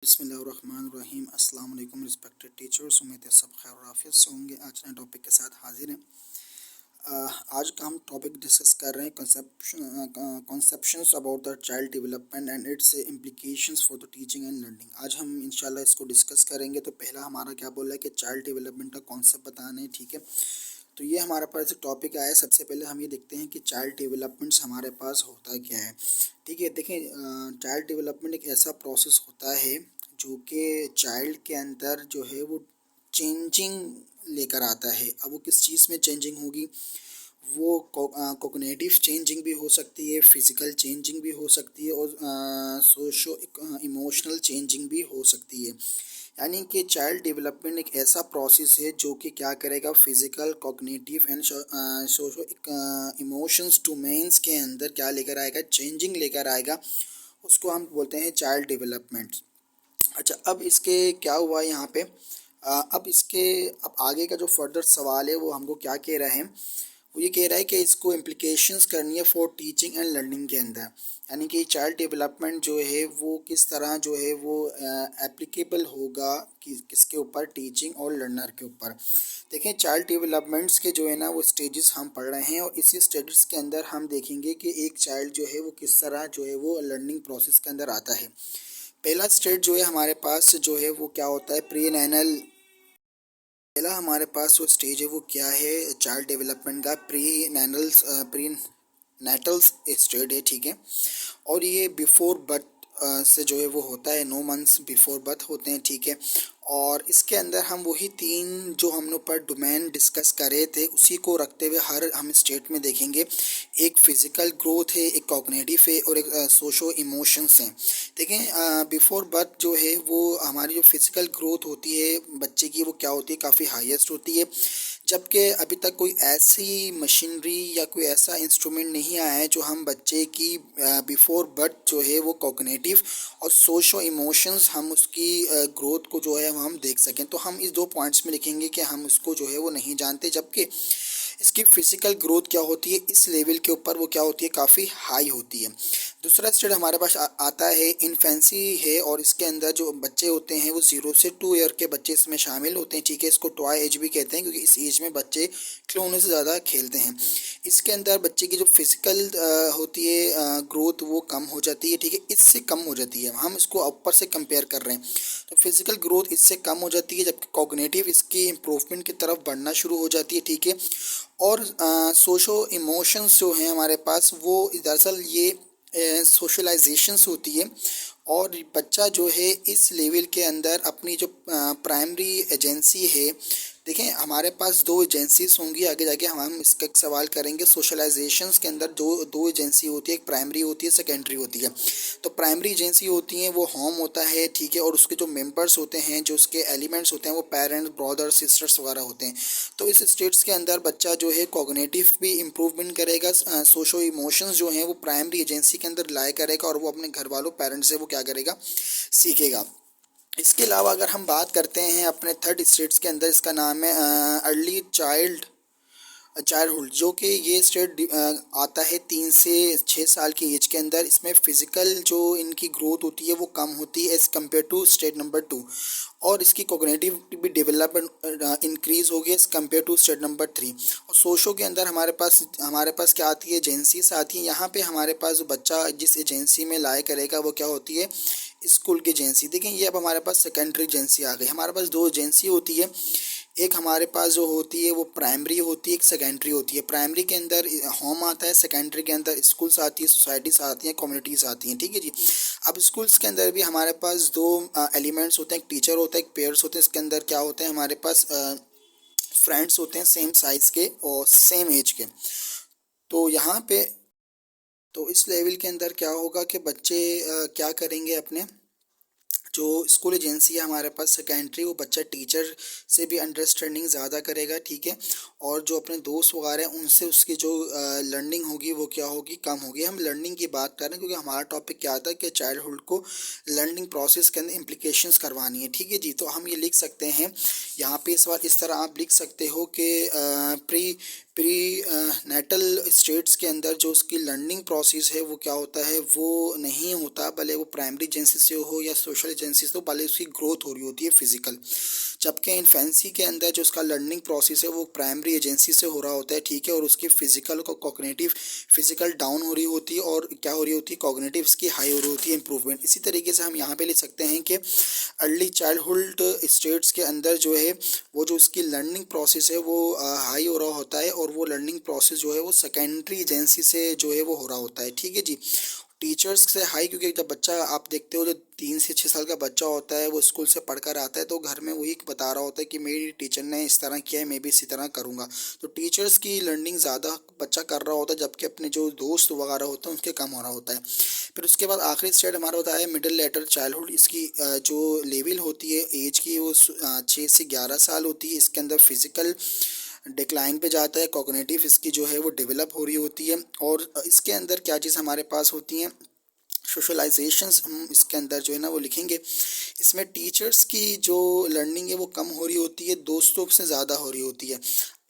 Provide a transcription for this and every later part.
बिस्मिल्लाहिर्रहमानिर्रहीम। अस्सलाम वालेकुम रिस्पेक्टेड टीचर्स, उम्मीद है सब खैर आफियत से होंगे। आज नए टॉपिक के साथ हाजिर हैं। आज का हम टॉपिक डिस्कस कर रहे हैं conceptions about the child development and its implications for the teaching and learning. आज हम इंशाल्लाह इसको डिस्कस करेंगे। तो पहला हमारा क्या बोल रहा है कि चाइल्ड डेवलपमेंट का कॉन्सेप्ट बताना है, ठीक है। तो ये हमारे पास एक टॉपिक आया है। सबसे पहले हम ये देखते हैं कि चाइल्ड डेवलपमेंट्स हमारे पास होता क्या है, ठीक है। देखें, चाइल्ड डेवलपमेंट एक ऐसा प्रोसेस होता है जो कि चाइल्ड के अंदर जो है वो चेंजिंग लेकर आता है। अब वो किस चीज़ में चेंजिंग होगी, वो कोग्निटिव चेंजिंग भी हो सकती है, फिज़िकल चेंजिंग भी हो सकती है और सोशो इमोशनल चेंजिंग भी हो सकती है। यानी कि चाइल्ड डेवलपमेंट एक ऐसा प्रोसेस है जो कि क्या करेगा, physical, cognitive and socio emotions domains के अंदर क्या लेकर आएगा, चेंजिंग लेकर आएगा। उसको हम बोलते हैं चाइल्ड डेवलपमेंट। अच्छा, अब इसके क्या हुआ यहाँ पे, अब आगे का जो फर्दर सवाल है वो हमको क्या कह रहा है, वो ये कह रहा है कि इसको इम्प्लीकेशंस करनी है फॉर टीचिंग एंड लर्निंग के अंदर। यानी कि चाइल्ड डेवलपमेंट जो है वो किस तरह जो है वो एप्लीकेबल होगा किसके ऊपर, टीचिंग और लर्नर के ऊपर। देखें, चाइल्ड डेवलपमेंट्स के जो है ना वो स्टेजेस हम पढ़ रहे हैं और इसी स्टेजेस के अंदर हम देखेंगे कि एक चाइल्ड जो है वो किस तरह जो है वो लर्निंग प्रोसेस के अंदर आता है। पहला स्टेज जो है हमारे पास जो है वो क्या होता है, प्री नैनल। पहला हमारे पास जो स्टेज है वो क्या है चाइल्ड डेवलपमेंट का, प्री नेटल्स स्टेज है, ठीक है। और ये बिफोर बर्थ से जो है वो होता है, 9 मंथ्स बिफोर बर्थ होते हैं, ठीक है। और इसके अंदर हम वही तीन जो हम लोग पर डोमेन डिस्कस कर रहे थे उसी को रखते हुए हर हम स्टेट में देखेंगे। एक फिज़िकल ग्रोथ है, एक कॉग्निटिव है और एक सोशो इमोशंस हैं। देखें, बिफोर बर्थ जो है वो हमारी जो फिज़िकल ग्रोथ होती है बच्चे की वो क्या होती है, काफ़ी हाईएस्ट होती है। जबकि अभी तक कोई ऐसी मशीनरी या कोई ऐसा इंस्ट्रूमेंट नहीं आया है जो हम बच्चे की बिफोर बर्थ जो है वो कॉग्निटिव और सोशो इमोशंस हम उसकी ग्रोथ को जो है हम देख सकें। तो हम इस 2 पॉइंट्स में लिखेंगे कि हम इसको जो है वो नहीं जानते, जबकि इसकी फ़िज़िकल ग्रोथ क्या होती है इस लेवल के ऊपर वो क्या होती है, काफ़ी हाई होती है। दूसरा स्टेज हमारे पास आता है इन्फेंसी है और इसके अंदर जो बच्चे होते हैं वो 0 से 2 ईयर के बच्चे इसमें शामिल होते हैं, ठीक है। इसको टॉय एज भी कहते हैं क्योंकि इस एज में बच्चे खिलौनों से ज़्यादा खेलते हैं। इसके अंदर बच्चे की जो फिज़िकल होती है ग्रोथ वो कम हो जाती है, ठीक है, इससे कम हो जाती है। हम इसको ऊपर से कंपेयर कर रहे हैं तो फिज़िकल ग्रोथ इससे कम हो जाती है, जबकि कॉग्निटिव इसकी इम्प्रूवमेंट की तरफ बढ़ना शुरू हो जाती है, ठीक है। और सोशो इमोशंस जो हैं हमारे पास वो दरअसल ये सोशलाइजेशंस होती है। और बच्चा जो है इस लेवल के अंदर अपनी जो प्राइमरी एजेंसी है, देखें हमारे पास 2 एजेंसीज होंगी। आगे जाके हम इसका एक सवाल करेंगे। सोशलाइजेशंस के अंदर दो एजेंसी होती है, एक प्राइमरी होती है, सेकेंडरी होती है। तो प्राइमरी एजेंसी होती है वो होम होता है, ठीक है, और उसके जो मेंबर्स होते हैं, जो उसके एलिमेंट्स होते हैं वो पेरेंट्स, ब्रदर, सिस्टर्स वगैरह होते हैं। तो इस स्टेट्स के अंदर बच्चा जो है कॉग्निटिव भी इम्प्रूवमेंट करेगा, सोशो इमोशंस जो हैं वो प्राइमरी एजेंसी के अंदर लाया करेगा और वो अपने घर वालों, पेरेंट्स से वो क्या करेगा, सीखेगा। इसके अलावा अगर हम बात करते हैं अपने थर्ड स्टेट्स के अंदर, इसका नाम है अर्ली चाइल्डहुड, जो कि ये स्टेट आता है 3 से 6 साल की एज के अंदर। इसमें फ़िज़िकल जो इनकी ग्रोथ होती है वो कम होती है as compare to state number 2, और इसकी कोग्निटिव भी डेवलपमेंट इंक्रीज़ होगी as compare to state number 3। और सोशो के अंदर हमारे पास क्या आती है, एजेंसीज आती हैं। यहाँ पे हमारे पास जो बच्चा जिस एजेंसी में लाया करेगा वो क्या होती है, स्कूल की एजेंसी। देखें, ये अब हमारे पास सेकेंडरी एजेंसी आ गई। हमारे पास 2 एजेंसी होती है, एक हमारे पास जो होती है वो प्राइमरी होती है, एक सेकेंडरी होती है। प्राइमरी के अंदर होम आता है, सेकेंडरी के अंदर स्कूल्स आती है, सोसाइटीज़ आती हैं, कम्युनिटीज़ आती हैं, ठीक है जी। अब स्कूल्स के अंदर भी हमारे पास 2 एलिमेंट्स होते हैं, एक टीचर होता है, एक पेयर्स होते हैं। इसके अंदर क्या होते हैं, हमारे पास फ्रेंड्स होते हैं सेम साइज़ के और सेम एज के। तो यहाँ पे तो इस लेवल के अंदर क्या होगा कि बच्चे क्या करेंगे, अपने जो स्कूल एजेंसी है हमारे पास सेकेंडरी, वो बच्चा टीचर से भी अंडरस्टैंडिंग ज़्यादा करेगा, ठीक है। और जो अपने दोस्त वगैरह हैं उनसे उसकी जो लर्निंग होगी वो क्या होगी, कम होगी। हम लर्निंग की बात कर रहे हैं क्योंकि हमारा टॉपिक क्या आता है कि चाइल्डहुड को लर्निंग प्रोसेस के अंदर इम्प्लीकेशंस करवानी है, ठीक है जी। तो हम ये लिख सकते हैं यहाँ पे इस बार इस तरह आप लिख सकते हो कि प्री प्री नेटल स्टेट्स के अंदर जो उसकी लर्निंग प्रोसेस है वो क्या होता है, वो नहीं होता, भले वो प्राइमरी एजेंसी से हो या सोशल एजेंसी से हो, भले उसकी ग्रोथ हो रही होती है फिजिकल। जबकि इन्फेंसी के अंदर जो उसका लर्निंग प्रोसेस है वो प्राइमरी एजेंसी से हो रहा होता है, ठीक है, और उसकी फिजिकल को कॉग्निटिव फिजिकल डाउन हो रही होती है और क्या हो रही होती है, कॉग्निटिव की हाई हो रही होती है, इंप्रूवमेंट। इसी तरीके से हम यहाँ पे लिख सकते हैं कि अर्ली चाइल्डहुड स्टेट्स के अंदर जो है वो जो उसकी लर्निंग प्रोसेस है वो हाई हो रहा होता है, और वो लर्निंग प्रोसेस जो है वो सेकेंडरी एजेंसी से जो है वो हो रहा होता है, ठीक है जी। टीचर्स से हाई, क्योंकि जब बच्चा आप देखते हो जो 3 से 6 साल का बच्चा होता है वो स्कूल से पढ़कर आता है तो घर में वही बता रहा होता है कि मेरी टीचर ने इस तरह किया है, मैं भी इसी तरह करूँगा। तो टीचर्स की लर्निंग ज़्यादा बच्चा कर रहा होता है, जबकि अपने जो दोस्त वगैरह होते हैं उनके कम हो रहा होता है। फिर उसके बाद आखिरी स्टेट हमारा होता है मिडिल लेटर चाइल्डहुड। इसकी जो लेवल होती है एज की वो 6 से 11 साल होती है। इसके अंदर फिजिकल डिक्लाइन पे जाता है, कॉग्निटिव इसकी जो है वो डेवलप हो रही होती है, और इसके अंदर क्या चीज़ हमारे पास होती हैं, सोशलाइजेशंस हम इसके अंदर जो है ना वो लिखेंगे। इसमें टीचर्स की जो लर्निंग है वो कम हो रही होती है, दोस्तों से ज़्यादा हो रही होती है।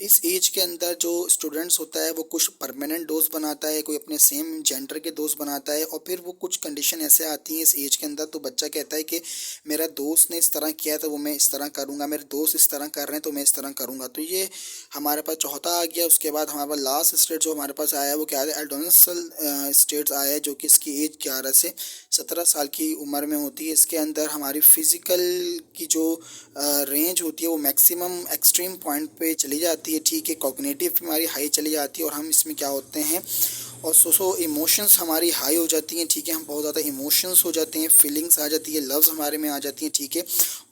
इस एज के अंदर जो स्टूडेंट्स होता है वो कुछ परमानेंट दोस्त बनाता है, कोई अपने सेम जेंडर के दोस्त बनाता है, और फिर वो कुछ कंडीशन ऐसे आती हैं इस एज के अंदर तो बच्चा कहता है कि मेरा दोस्त ने इस तरह किया तो वो मैं इस तरह करूँगा, मेरे दोस्त इस तरह कर रहे हैं तो मैं इस तरह करूँगा। तो ये हमारे पास चौथा आ गया। उसके बाद हमारे पास लास्ट स्टेट जो हमारे पास आया है वो क्या है, एडोलेसेंट स्टेट्स आया है, जो कि इसकी एज 11 से 17 साल की उम्र में होती है। इसके अंदर हमारी फिज़िकल की जो रेंज होती है वो मैक्सिमम एक्सट्रीम पॉइंट पे चली जाती है, ठीक है, कॉग्निटिव हमारी हाई चली जाती है, और हम इसमें क्या होते हैं, और सो इमोशंस हमारी हाई हो जाती हैं, ठीक है, हम बहुत ज़्यादा इमोशंस हो जाते हैं, फीलिंग्स आ जाती है, लव्स हमारे में आ जाती हैं, ठीक है,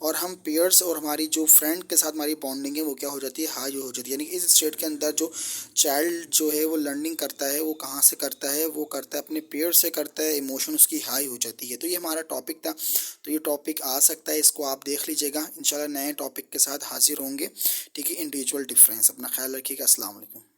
और हम पेयर्स और हमारी जो फ्रेंड के साथ हमारी बॉन्डिंग है वो क्या हो जाती है, हाई हो जाती है। यानी कि इस स्टेट के अंदर जो चाइल्ड जो है वो लर्निंग करता है वो कहाँ से करता है, वो करता है अपने पेयर से करता है, इमोशन उसकी हाई हो जाती है। तो ये हमारा टॉपिक था, तो ये टॉपिक आ सकता है, इसको आप देख लीजिएगा। इंशाल्लाह नए टॉपिक के साथ हाजिर होंगे, ठीक है। इंडिविजुअल डिफरेंस, अपना ख्याल रखिएगा। अस्सलाम वालेकुम।